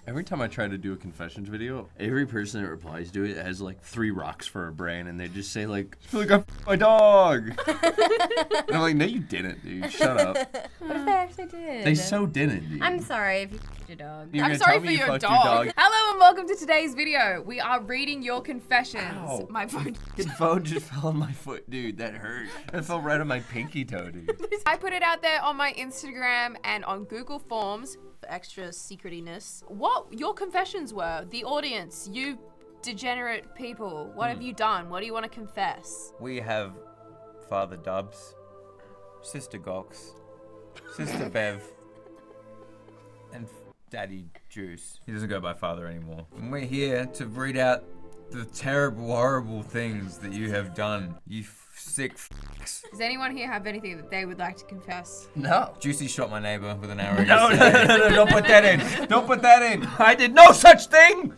Every time I try to do a confessions video, every person that replies to it has like 3 rocks for a brain, and they just say like, I feel like I f***ed my dog. And I'm like, no, you didn't, dude. Shut up. What if they actually did? They so didn't, dude. I'm sorry if you f***ed your dog. You're I'm gonna sorry tell for me you your fucked dog. Hello and welcome to today's video. We are reading your confessions. Ow. My phone. Your phone just fell on my foot, dude. That hurt. That fell right on my pinky toe, dude. I put it out there on my Instagram and on Google Forms for extra secretiness. What your confessions were. The audience, you degenerate people. What have you done? What do you want to confess? We have Father Dubs, Sister Gox, Sister Bev, and Daddy Juice. He doesn't go by Father anymore. And we're here to read out the terrible, horrible things that you have done. You sick f***s. Does anyone here have anything that they would like to confess? No. Juicy shot my neighbor with an arrow. No, yesterday. don't put that in. Don't put that in. I did no such thing.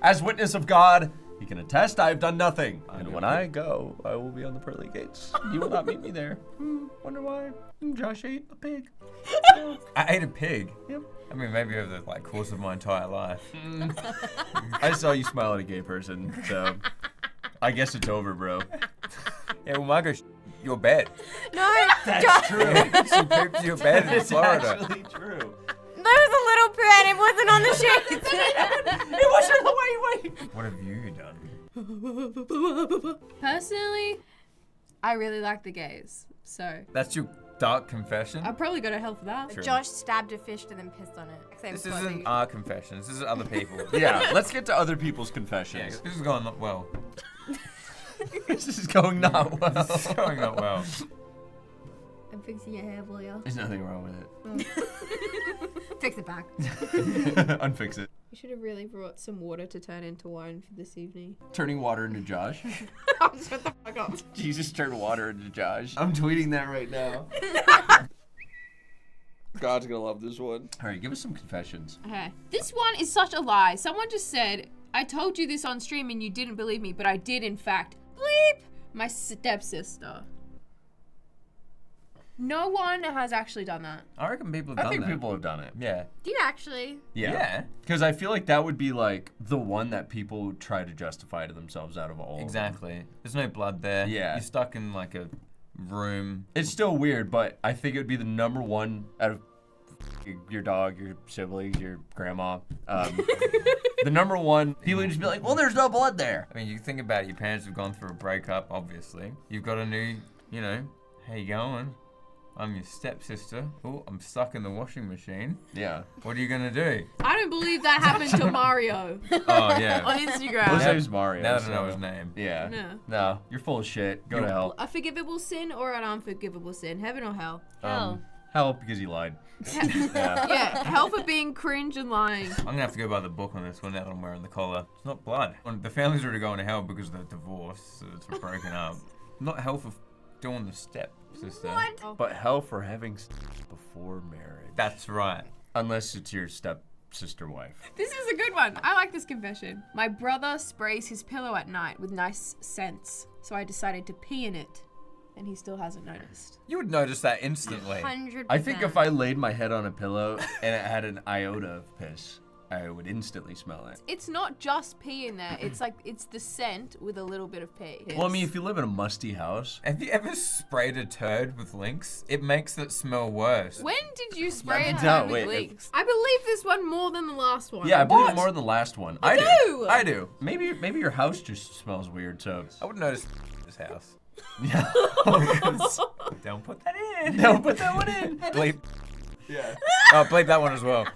As witness of God, he can attest I have done nothing. And when I go, I will be on the pearly gates. You will not meet me there. Wonder why? Josh ate a pig. I ate a pig. Yep. I mean, maybe over the course of my entire life. I saw you smile at a gay person, so I guess it's over, bro. Yeah, well, Margo, your bed. No, That's true. She pooped your bed in It's Florida. actually true. there was a little poo and it wasn't on the sheets. It wasn't the way. What have you done? Personally, I really like the gays. So That's your dark confession? I'll probably go to hell for that. True. Josh stabbed a fish and then pissed on it. Same This clothing. isn't our confessions. This is other people. Yeah, let's get to other people's Yeah, confessions. this is going not well. This is going not well. This is going not well. I'm fixing your hair, William. There's nothing wrong with it. Fix it back. Unfix it. We should have really brought some water to turn into wine for this evening. Turning water into Josh. Shut the fuck up. Jesus turned water into Josh. I'm tweeting that right now. God's gonna love this one. All right, give us some confessions. Okay. This one is such a lie. Someone just said, I told you this on stream and you didn't believe me, but I did in fact. Bleep! My stepsister. No one has actually done that. I reckon people have I done think that. people have done it. Yeah. Do you actually? Yeah. Because I feel like that would be like the one that people try to justify to themselves out of all. of them. Exactly. There's no blood there. Yeah. You're stuck in like a room. It's still weird, but I think it would be the number one out of your dog, your siblings, your grandma. The number one, people would just be like, well, there's no blood there. I mean, you think about it, your parents have gone through a breakup, obviously. You've got a new, how you going? I'm your stepsister. Oh, I'm stuck in the washing machine. Yeah. What are you gonna do? I don't believe that happened to Mario Oh, yeah. on His Instagram. name's Mario. Now that I so- know his name. Yeah. No. No, you're full of shit. Go to hell. A forgivable sin or an unforgivable sin? Heaven or hell? Hell. Hell because he lied. Yeah. Yeah, hell for being cringe and lying. I'm gonna have to go by the book on this one now that I'm wearing the collar. It's not blood. The family's already going to hell because they're divorced, so it's broken up. Not hell for doing the stepsister. What? But hell for having sex before marriage. That's right. Unless it's your stepsister wife. This is a good one. I like this confession. My brother sprays his pillow at night with nice scents, so I decided to pee in it, and he still hasn't noticed. You would notice that instantly. 100%. I think if I laid my head on a pillow and it had an iota of piss, I would instantly smell it. It's not just pee in there. It's like, it's the scent with a little bit of pee. Well, I mean, if you live in a musty house, Have you ever sprayed a turd with Lynx? It makes it smell worse. When did you spray a No, turd with wait, Lynx? I believe this one more than the last one. yeah, I believe it What? more than the last one. You I do? I do. Maybe your house just smells weird, so. I would notice this house. Yeah. Don't put that in. Don't put that one in. Bleep. Yeah. Oh, bleep that one as well.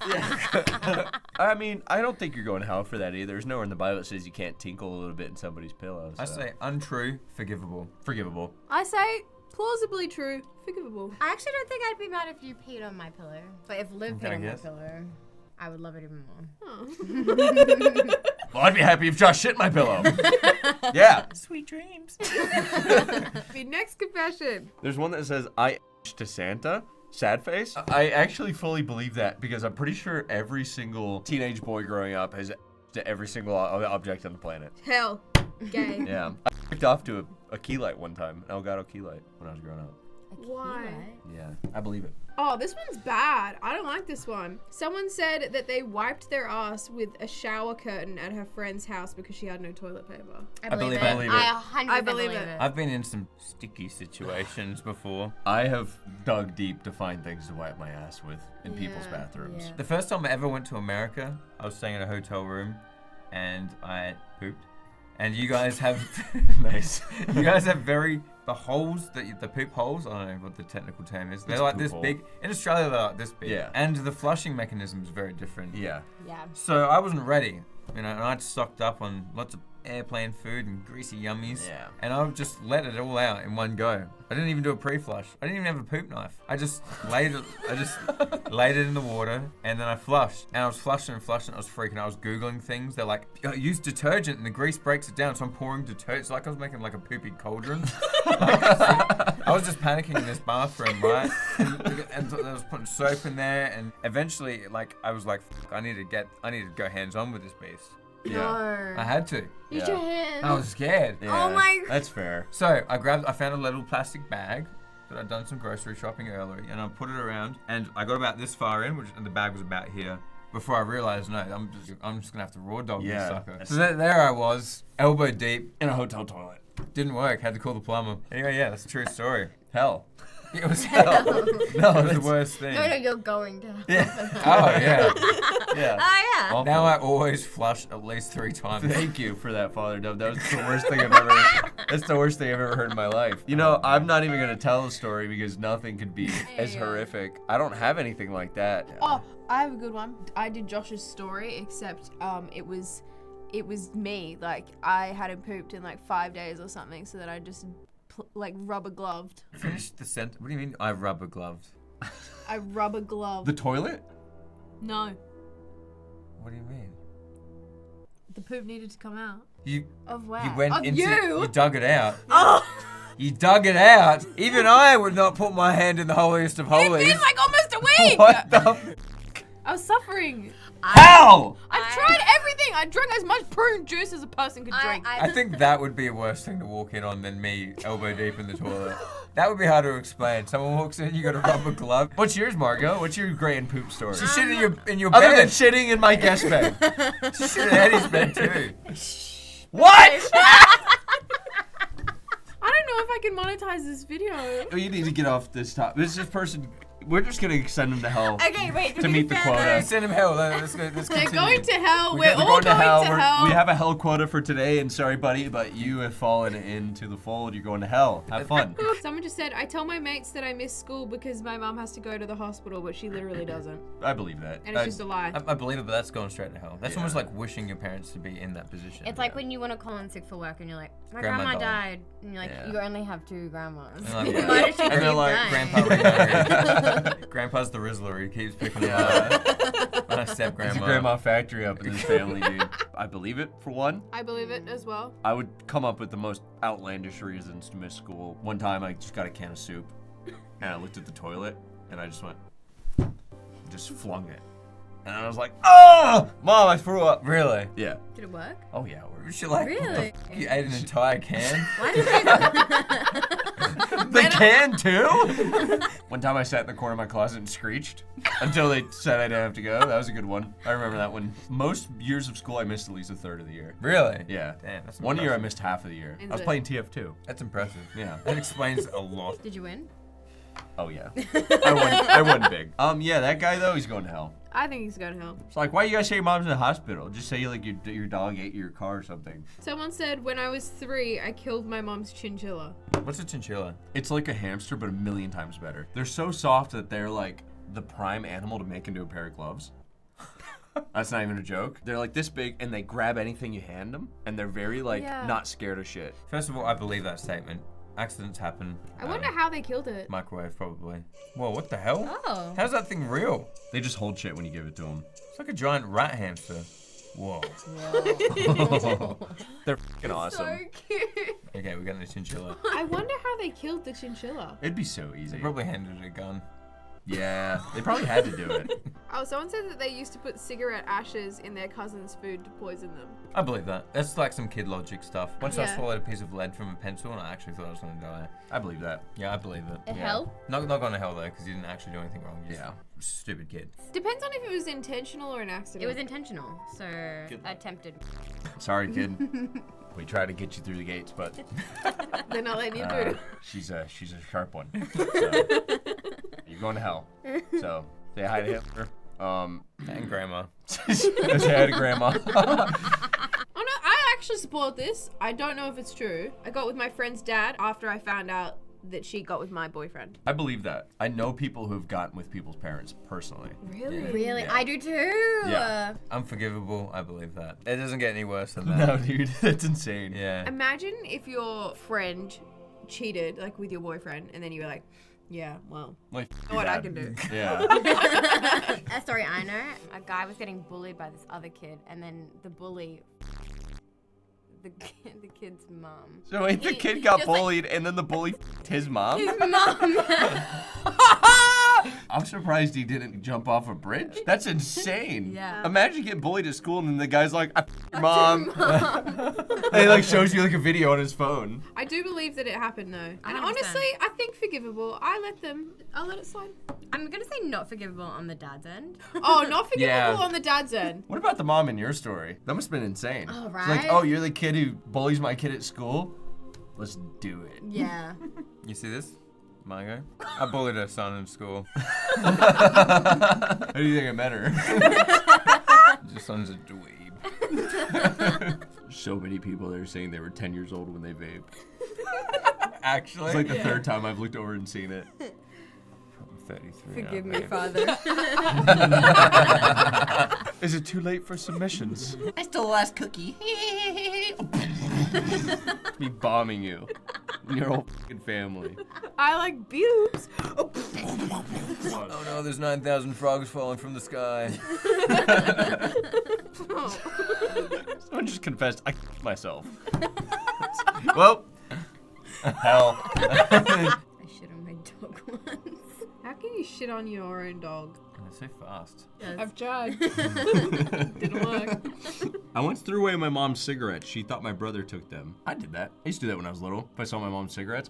I mean, I don't think you're going to hell for that either. There's nowhere in the Bible that says you can't tinkle a little bit in somebody's pillow. I so. say untrue, forgivable. Forgivable. I say plausibly true, forgivable. I actually don't think I'd be mad if you peed on my pillow. But if Liv Okay, peed on my yes. pillow, I would love it even more. Oh. Well, I'd be happy if Josh shit my pillow. Yeah. Sweet dreams. The next confession. There's one that says, I to Santa. Sad face. I actually fully believe that because I'm pretty sure every single teenage boy growing up has to every single object on the planet. Hell. Gay. Yeah. I picked off to a key light one time, an Elgato key light, when I was growing up. Why? Yeah, I believe it. Oh, this one's bad. I don't like this one. Someone said that they wiped their ass with a shower curtain at her friend's house because she had no toilet paper. I believe I it. believe it. I 100% believe believe it. it. I've been in some sticky situations before. I have dug deep to find things to wipe my ass with in people's Yeah, bathrooms. yeah. The first time I ever went to America, I was staying in a hotel room, and I pooped. And you guys have Nice. you guys have the holes the poop holes. I don't know what the technical term is. They're It's a like poop this hole. big. In Australia, they're like this big. Yeah. And the flushing mechanism is very different. Yeah. Yeah. So I wasn't ready, and I'd stocked up on lots of airplane food and greasy yummies. Yeah. And I would just let it all out in one go. I didn't even do a pre-flush. I didn't even have a poop knife. I just laid it in the water, and then I flushed. And I was flushing and flushing. I was freaking out. I was Googling things. They're like, use detergent and the grease breaks it down. So I'm pouring detergent. It's like I was making like a poopy cauldron. I was just panicking in this bathroom, right? And I was putting soap in there, and eventually, like, I was like, I need to go hands-on with this beast. Yeah. I had to. Use Yeah. your hands. I was scared. Yeah. Oh my- That's fair. So I found a little plastic bag that I'd done some grocery shopping earlier, and I put it around, and I got about this far in, and the bag was about here. Before I realized, no, I'm just gonna have to raw dog Yeah. this sucker. So there I was, elbow deep. In a hotel toilet. Didn't work. Had to call the plumber. Anyway, yeah, that's a true story. Hell. It was hell. No, it was the worst thing. No, you're going to. Yeah. Oh yeah. Yeah. Oh, yeah. Awful. Now I always flush at least 3 times. Thank you for that, Father Dub. That was the worst thing I've ever. That's the worst thing I've ever heard in my life. You know, I'm not even gonna tell the story because nothing could be as Yeah. horrific. I don't have anything like that. Oh, I have a good one. I did Josh's story, except it was me. Like I hadn't pooped in like 5 days or something, so that I just like rubber gloved. Finish the sentence. What do you mean I rubber gloved? I rubber gloved. The toilet? No, What do you mean? the poop needed to come out. You Of where? you went Of into you? you dug it out. Oh, You dug it out. Even I would not put my hand in the holiest of it's holies. been like almost a week. What the I was suffering. How? I've tried everything. I drank as much prune juice as a person could drink. I think that would be a worse thing to walk in on than me elbow deep in the toilet. That would be hard to explain. Someone walks in, you got a rubber glove. What's yours, Margot? What's your great and poop story? She shit in your Other than bed. shitting in my guest bed. She shit in Eddie's bed too. What? I don't know if I can monetize this video. Oh, you need to get off this top. This person. We're just gonna send him to hell. Okay, wait. To meet the fair, quota. though, Send him hell. Let's They're continue. going to hell. We We're got- all going to hell. We have a hell quota for today, and sorry, buddy, but you have fallen into the fold. You're going to hell. Have fun. Someone just said, I tell my mates that I miss school because my mom has to go to the hospital, but she literally doesn't. I believe that. And it's just a lie. I believe it, but that's going straight to hell. That's Yeah. almost like wishing your parents to be in that position. It's like when you want to call in sick for work and you're like, my Grandma grandma died. died. And you're like, Yeah. you only have 2 grandmas. And like, Yeah. Why does she And keep they're like, dying? Grandpa remarried. Grandpa's the Rizzler. He keeps picking him up. My step It's a grandma. grandma factory up in this family, dude. I believe it, for one. I believe it as well. I would come up with the most outlandish reasons to miss school. One time I just got a can of soup, and I looked at the toilet, and I just went, just flung it. And I was like, oh! Mom, I threw up. Really? Yeah. Did it work? Oh, yeah. She like, Really? what the fuck? You ate an entire can? Why did The can, too? One time I sat in the corner of my closet and screeched until they said I didn't have to go. That was a good one. I remember that one. Most years of school, I missed at least a third of the year. Really? Yeah. Damn, that's One year I impressive. missed half of the year. Is I was it? playing TF2. That's impressive. Yeah. That explains a lot. Did you win? Oh, yeah. I won big. Yeah, that guy, though, he's going to hell. I think he's going to hell. It's like, why you guys say your mom's in the hospital? Just say like your dog ate your car or something. Someone said, when I was 3, I killed my mom's chinchilla. What's a chinchilla? It's like a hamster, but a million times better. They're so soft that they're like the prime animal to make into a pair of gloves. That's not even a joke. They're like this big, and they grab anything you hand them, and they're very like Yeah. not scared of shit. First of all, I believe that statement. Accidents happen. I wonder how they killed it. Microwave, probably. Whoa, what the hell? Oh. How's that thing real? They just hold shit when you give it to them. It's like a giant rat hamster. Whoa. They're fucking awesome. So cute. Okay, we're getting a chinchilla. I wonder how they killed the chinchilla. It'd be so easy. They probably handed it a gun. Yeah, they probably had to do it. Oh, someone said that they used to put cigarette ashes in their cousin's food to poison them. I believe that. That's like some kid logic stuff. Once I Yeah. swallowed a piece of lead from a pencil and I actually thought I was going to die. I believe that. Yeah, I believe it. A Yeah. hell? Not going to hell though, because you didn't actually do anything wrong. You're Yeah. just a stupid kid. Depends on if it was intentional or an accident. It was intentional, so attempted. Sorry, kid. We tried to get you through the gates, but They're not letting you uh, do. she's a sharp one. So, you're going to hell. So say hi to Hitler. And grandma. Say hi to Grandma. Oh no, I actually support this. I don't know if it's true. I got with my friend's dad after I found out that she got with my boyfriend. I believe that. I know people who've gotten with people's parents personally. Really? Really? Yeah. I do too. Yeah. Unforgivable, I believe that. It doesn't get any worse than that. No, dude, that's insane. Yeah. Imagine if your friend cheated, like with your boyfriend, and then you were like, yeah, well, Like, know what I can do. Yeah. A story I know, a guy was getting bullied by this other kid, and then the bully, the kid's mom. So wait, the He- kid he got just, like- bullied, and then the bully f***ed his mom? His mom. I'm surprised he didn't jump off a bridge. That's insane. Yeah. Imagine getting bullied at school, and then the guy's like, I f***ed your mom. And he like shows you like a video on his phone. I do believe that it happened though. And 100%. honestly, I think forgivable. I'll let it slide. I'm gonna say not forgivable on the dad's end. Oh, not forgivable Yeah. on the dad's end. What about the mom in your story? That must have been insane. Oh, It's right? like, oh, you're the kid who bullies my kid at school? Let's do it. Yeah. You see this, Margot? I bullied her son in school. How do you think I met her? Your son's a dweeb. So many people that are saying they were 10 years old when they vaped. Actually? It's like the third time I've looked over and seen it. I'm 33 Forgive now, me, babe. Father. Is it too late for submissions? I stole the last cookie. Me bombing you and your whole fucking family. I like boobs. Oh no, there's 9,000 frogs falling from the sky. Someone just confessed I myself. Well, hell. I shit on my dog once. How can you shit on your own dog? It's so fast. I've tried. Didn't work. I once threw away my mom's cigarettes. She thought my brother took them. I did that. I used to do that when I was little. If I saw my mom's cigarettes,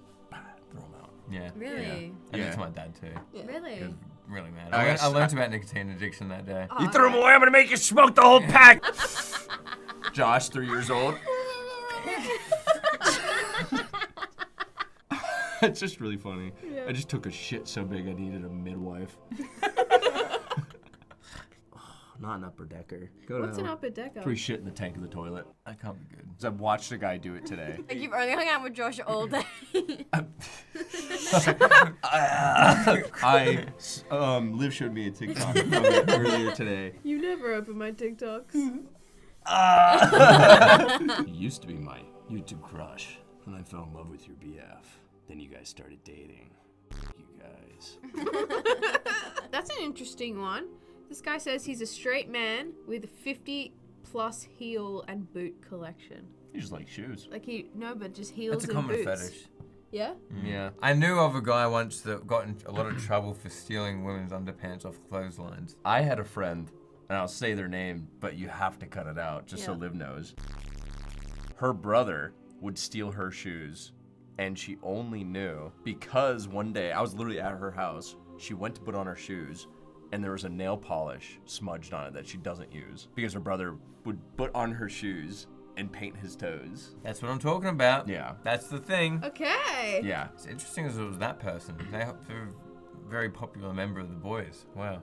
throw them out. Yeah. Really? I did Yeah. to my dad too. Really? Really mad. I guess- I learned about nicotine addiction that day. You threw them away, I'm gonna make you smoke the whole pack! Josh, 3 years old. It's just really funny. I just took a shit so big I needed a midwife. Not an upper decker. Go What's an upper decker? Free shit in the tank of the toilet. That can't be good. 'Cause I watched a guy do it today. Like you've only hung out with Josh all day. Liv showed me a TikTok of it earlier today. You never open my TikToks. You used to be my YouTube crush. Then I fell in love with your BF. Then you guys started dating. You guys. That's an interesting one. This guy says he's a straight man with a 50 plus heel and boot collection. You just like shoes. Like but just heels It's a and common boots. fetish. Yeah? Yeah. I knew of a guy once that got in a lot of trouble for stealing women's underpants off clotheslines. I had a friend, and I'll say their name, but you have to cut it out just so Yeah. Liv knows. Her brother would steal her shoes, and she only knew because one day I was literally at her house. She went to put on her shoes, and there was a nail polish smudged on it that she doesn't use because her brother would put on her shoes and paint his toes. That's what I'm talking about. Yeah. That's the thing. Okay. Yeah. It's interesting as it was that person. They're a very popular member of the boys. Wow.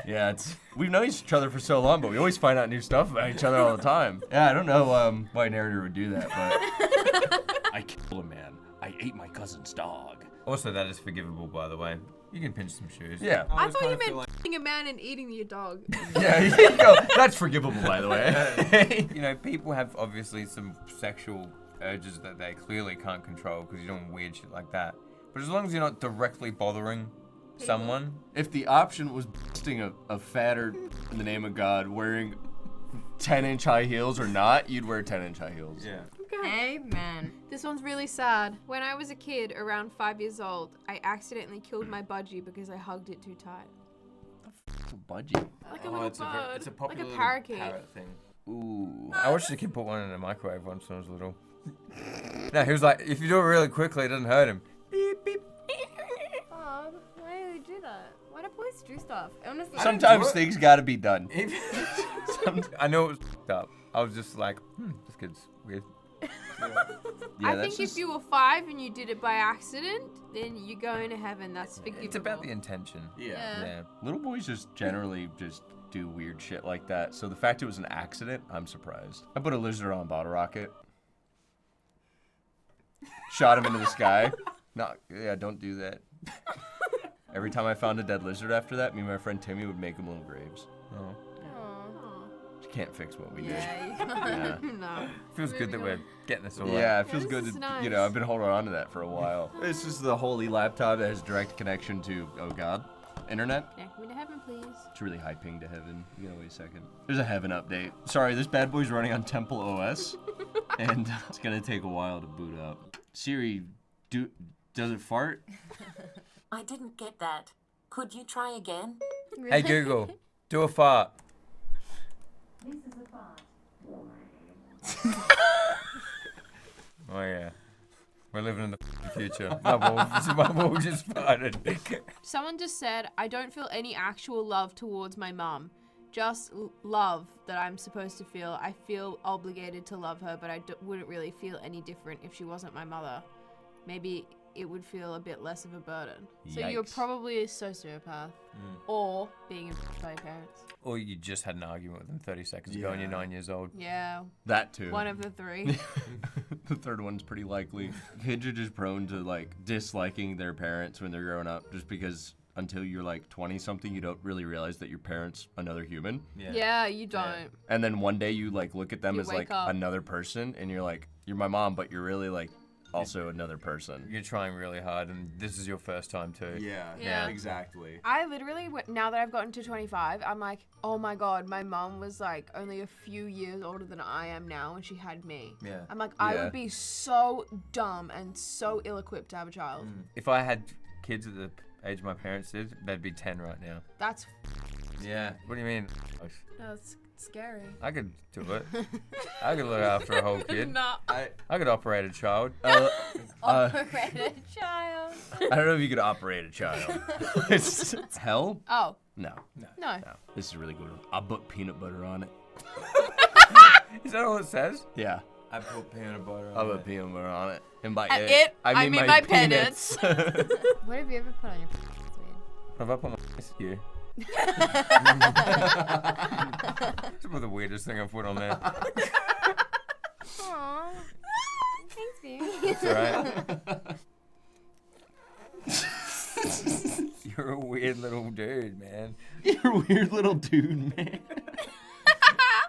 Yeah, we've known each other for so long, but we always find out new stuff about each other all the time. Yeah, I don't know why a narrator would do that, but I killed a man. I ate my cousin's dog. Also, that is forgivable, by the way. You can pinch some shoes. Yeah. I thought you meant f***ing a man and eating your dog. Yeah, you go. That's forgivable, by the way. You know, people have obviously some sexual urges that they clearly can't control because you're doing weird shit like that. But as long as you're not directly bothering someone, If the option was busting a fatter in the name of God wearing 10-inch high heels or not, you'd wear 10-inch high heels. yeah. Amen. This one's really sad. When I was a kid, around 5 years old, I accidentally killed my budgie because I hugged it too tight. Budgie. Like a little it's bird. it's a popular like a little parakeet. parrot thing. Ooh. I watched a kid put one in a microwave once when I was little. No, he was like, if you do it really quickly, it doesn't hurt him. Beep, beep. Oh, why do they do that? Why do boys do stuff? Honestly, Sometimes things gotta be done. I know it was f***ed up. I was just like, this kid's weird. Yeah, I that's think if just- you were 5 and you did it by accident, then you go into heaven. That's forgivable. It's about the intention. Yeah. Little boys just generally just do weird shit like that. So the fact it was an accident, I'm surprised. I put a lizard on a bottle rocket. Shot him into the sky. Don't do that. Every time I found a dead lizard after that, me and my friend Timmy would make him little graves. Oh. You can't fix what we did. Yeah. No. Feels good that we're getting this all Yeah, right. it feels this good is to, nice. you know, I've been holding on to that for a while. This is the holy laptop that has direct connection to, oh God, internet. Take me to heaven, please. It's really high ping to heaven. You gotta wait a second. There's a heaven update. Sorry, this bad boy's running on Temple OS, and it's gonna take a while to boot up. Siri, does it fart? I didn't get that. Could you try again? Hey Google, do a fart. Oh yeah. We're living in the future. My ball just farted. Someone just said, I don't feel any actual love towards my mum. Just love that I'm supposed to feel. I feel obligated to love her, but I wouldn't really feel any different if she wasn't my mother. Maybe it would feel a bit less of a burden. So you're Yikes. probably a sociopath. Or being abused by your parents. Or you just had an argument with them 30 seconds ago and you're 9 years old. Yeah, That too. one of the three. The third one's pretty likely. Kids are just prone to like disliking their parents when they're growing up, just because until you're like 20 something, you don't really realize that your parent's another human. Yeah, you don't. And then one day you like look at them You as wake like up. another person, and you're like, you're my mom, but you're really like also another person. You're trying really hard and this is your first time too. Yeah. exactly. I literally, now that I've gotten to 25, I'm like, oh my god, my mom was like only a few years older than I am now and she had me. Yeah. I'm like, I Yeah. would be so dumb and so ill-equipped to have a child. If I had kids at the age my parents did, they'd be 10 right now. That's Yeah. What do you mean? that's scary. I could do it. I could look after a whole kid. No. I could operate a child. Operated child. I don't know if you could operate a child. It's hell? Oh, No. no. No. This is really good. I'll put peanut butter on it. Is that all it says? Yeah. I put peanut butter I'll put peanut butter on it. And by I mean my peanuts. What have you ever put on your pants, weird? Have I put my you? It's about the weirdest thing I've put on there. Aww. Thanks, baby. It's alright. You're a weird little dude, man. You're a weird little dude, man.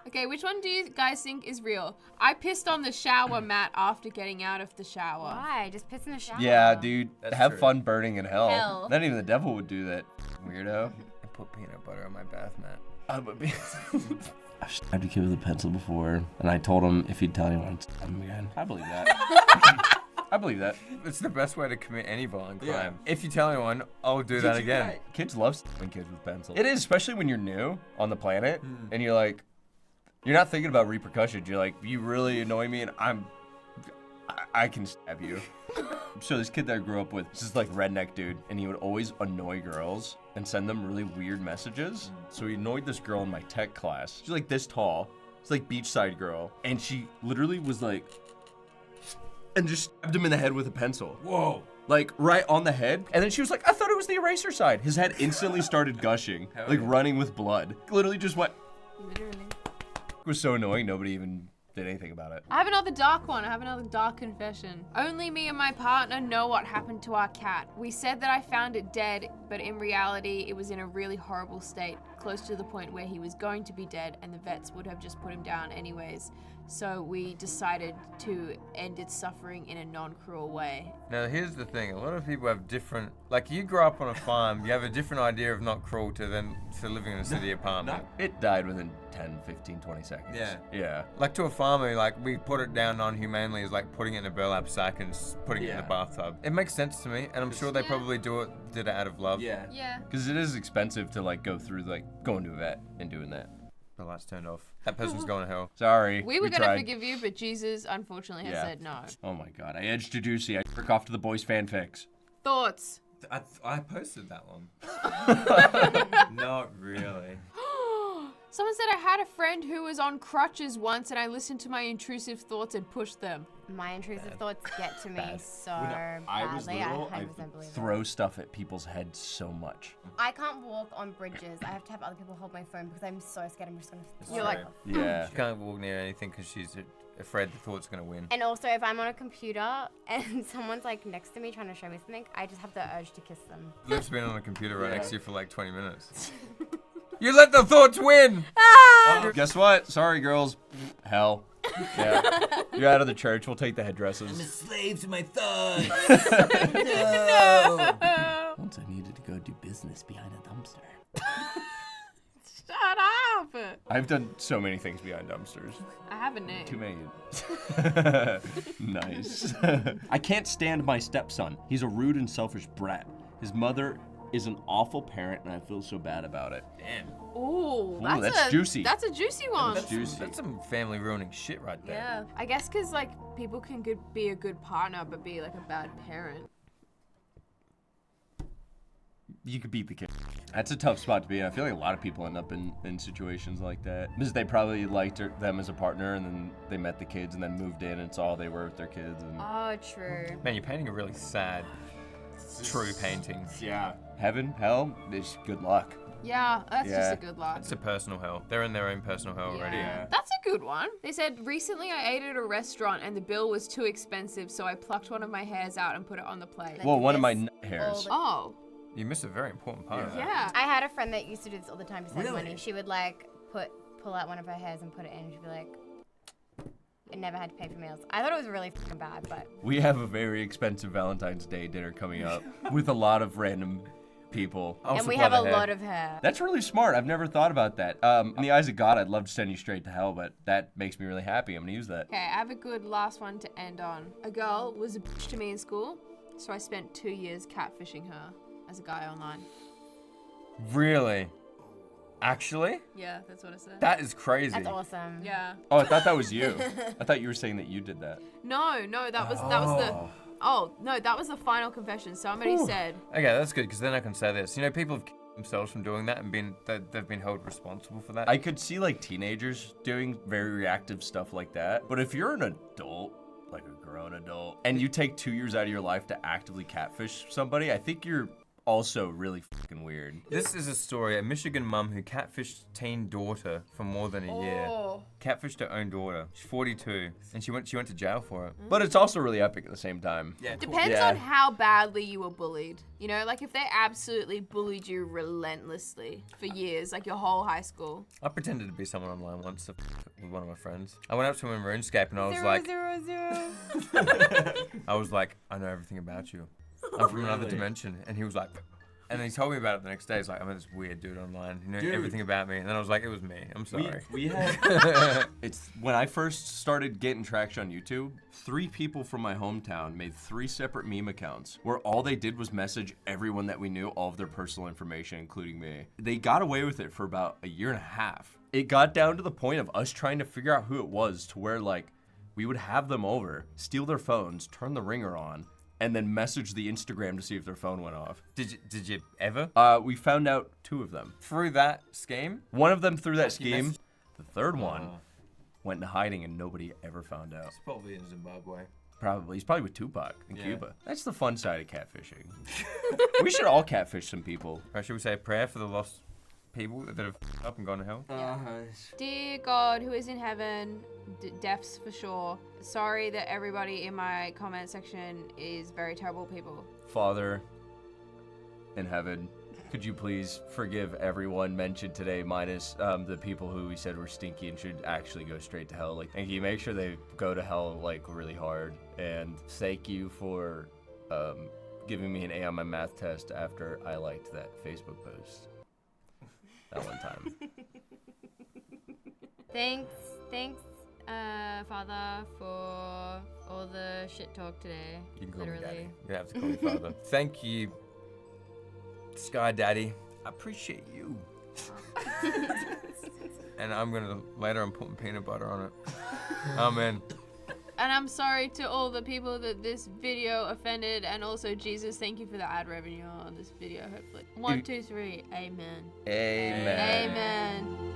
Okay, which one do you guys think is real? I pissed on the shower mat after getting out of the shower. Why? Just piss in the shower. Yeah, dude. That's have true. fun burning in hell. Hell. Not even the devil would do that. Weirdo. I put peanut butter on my bath mat. I've stabbed a kid with a pencil before, and I told him if he'd tell anyone, I'd stab him again. I believe that. I believe that. It's the best way to commit any violent crime. If you tell anyone, I'll do that again. Kids love stabbing kids with pencils. It is, especially when you're new on the planet, and you're like, you're not thinking about repercussions. You're like, you really annoy me, and I can stab you. So this kid that I grew up with, this is like redneck dude, and he would always annoy girls and send them really weird messages. So he annoyed this girl in my tech class. She's like this tall. It's like beachside girl, and she literally was like, and just stabbed him in the head with a pencil. Whoa. Like right on the head. And then she was like, I thought it was the eraser side. His head instantly started gushing, like running with blood. Literally just went. Literally. It was so annoying. Nobody even did anything about it. I have another dark one. I have another dark confession. Only me and my partner know what happened to our cat. We said that I found it dead, but in reality, it was in a really horrible state, close to the point where he was going to be dead, and the vets would have just put him down anyways. So we decided to end its suffering in a non-cruel way. Now here's the thing, a lot of people have different, like you grow up on a farm, you have a different idea of not cruel to living in a city apartment. It died within 10, 15, 20 seconds. Yeah. Yeah. Like to a farmer, like we put it down non-humanely as like putting it in a burlap sack and putting it in Yeah. the bathtub. It makes sense to me, and I'm sure they probably did it out of love. Yeah. Yeah. Because it is expensive to like go through like going to a vet and doing that. The light's turned off. That person's going to hell. Sorry. We were gonna tried. forgive you, but Jesus unfortunately has Yeah. said no. Oh my god, I edged to Juicy. I jerk off to the boys' fanfics. Thoughts? I posted that one. Not really. Someone said I had a friend who was on crutches once and I listened to my intrusive thoughts and pushed them. My intrusive thoughts get to me so I was badly. little, I I 100% believe it. throw stuff at people's heads so much. I can't walk on bridges. I have to have other people hold my phone because I'm so scared I'm just gonna. You're like, Yeah. She can't walk near anything because she's afraid the thought's going to win. And also, if I'm on a computer and someone's like next to me trying to show me something, I just have the urge to kiss them. Liv's been on a computer right next to you for like 20 minutes. You let the thoughts win! Oh, guess what? Sorry, girls. Hell. Yeah. You're out of the church. We'll take the headdresses. Slave to my thoughts! Once I needed to go do business behind a dumpster. shut up! I've done so many things behind dumpsters. I have a name. Too many. Nice. I can't stand my stepson. He's a rude and selfish brat. His mother is an awful parent, and I feel so bad about it. Damn. Ooh, that's juicy. That's a juicy one. That's juicy. That's some family ruining shit right there. Yeah, I guess because like people can be a good partner but be like a bad parent. You could beat the kid. That's a tough spot to be in. I feel like a lot of people end up in situations like that. Because they probably liked them as a partner, and then they met the kids and then moved in and saw they were with their kids. And Oh, true. Man, you're painting a really sad, true painting. yeah. Heaven, hell, it's good luck. Yeah, that's just Yeah. a good luck. It's a personal hell. They're in their own personal hell already. Yeah. That's a good one. They said, recently I ate at a restaurant and the bill was too expensive, so I plucked one of my hairs out and put it on the plate. Well, one of my This nut hairs. Oh, You missed a very important part of that. yeah. I had a friend that used to do this all the time to save Really? money. She would like pull out one of her hairs and put it in. And she'd be like, "I never had to pay for meals." I thought it was really fucking bad, but We have a very expensive Valentine's Day dinner coming up with a lot of random people. I'll and we supply have the a hair. lot of hair. That's really smart. I've never thought about that. In the eyes of God, I'd love to send you straight to hell, but that makes me really happy. I'm gonna use that. Okay, I have a good last one to end on. A girl was a bitch to me in school, so I spent 2 years catfishing her as a guy online. Really? Actually? Yeah, that's what I said. That is crazy. That's awesome. Yeah. Oh, I thought that was you. I thought you were saying that you did that. No, that was the. Oh no, that was the final confession. Somebody said. Okay, that's good because then I can say this. You know, people have kept themselves from doing that and they've been held responsible for that. I could see like teenagers doing very reactive stuff like that. But if you're an adult, like a grown adult, and you take 2 years out of your life to actively catfish somebody, I think you're also really fucking weird. This is a story. A Michigan mum who catfished teen daughter for more than a year. Oh. Catfished her own daughter. She's 42, and she went to jail for it. But it's also really epic at the same time. Yeah. Depends Yeah. on how badly you were bullied. You know, like if they absolutely bullied you relentlessly for years, like your whole high school. I pretended to be someone online once with one of my friends. I went up to him in RuneScape and I was like, I know everything about you. I'm from another dimension. And he was like, and then he told me about it the next day. He's like, I'm this weird dude online. He knew everything about me. And then I was like, it was me. I'm sorry. We had it's when I first started getting traction on YouTube, 3 people from my hometown made 3 separate meme accounts where all they did was message everyone that we knew all of their personal information, including me. They got away with it for about a year and a half. It got down to the point of us trying to figure out who it was, to where like we would have them over, steal their phones, turn the ringer on, and then message the Instagram to see if their phone went off. Did you ever? We found out 2 of them. Through that scheme? One of them through that you scheme. messaged- The third one went into hiding and nobody ever found out. It's probably in Zimbabwe. Probably. He's probably with Tupac in Yeah. Cuba. That's the fun side of catfishing. We should all catfish some people. Or should we say a prayer for the lost people that have f***ed up and gone to hell? Dear God, who is in heaven, deaths for sure. Sorry that everybody in my comment section is very terrible people. Father in heaven, could you please forgive everyone mentioned today, minus the people who we said were stinky and should actually go straight to hell. Like, and can you make sure they go to hell like really hard? And thank you for giving me an A on my math test after I liked that Facebook post that one time. Thanks, Father, for all the shit talk today. You can call Literally. me Daddy. You have to call me Father. Thank you, Sky Daddy. I appreciate you. And I'm gonna later. I'm putting peanut butter on it. Amen. And I'm sorry to all the people that this video offended, and also Jesus, thank you for the ad revenue on this video. Hopefully, 1, 2, 3, amen. Amen. Amen.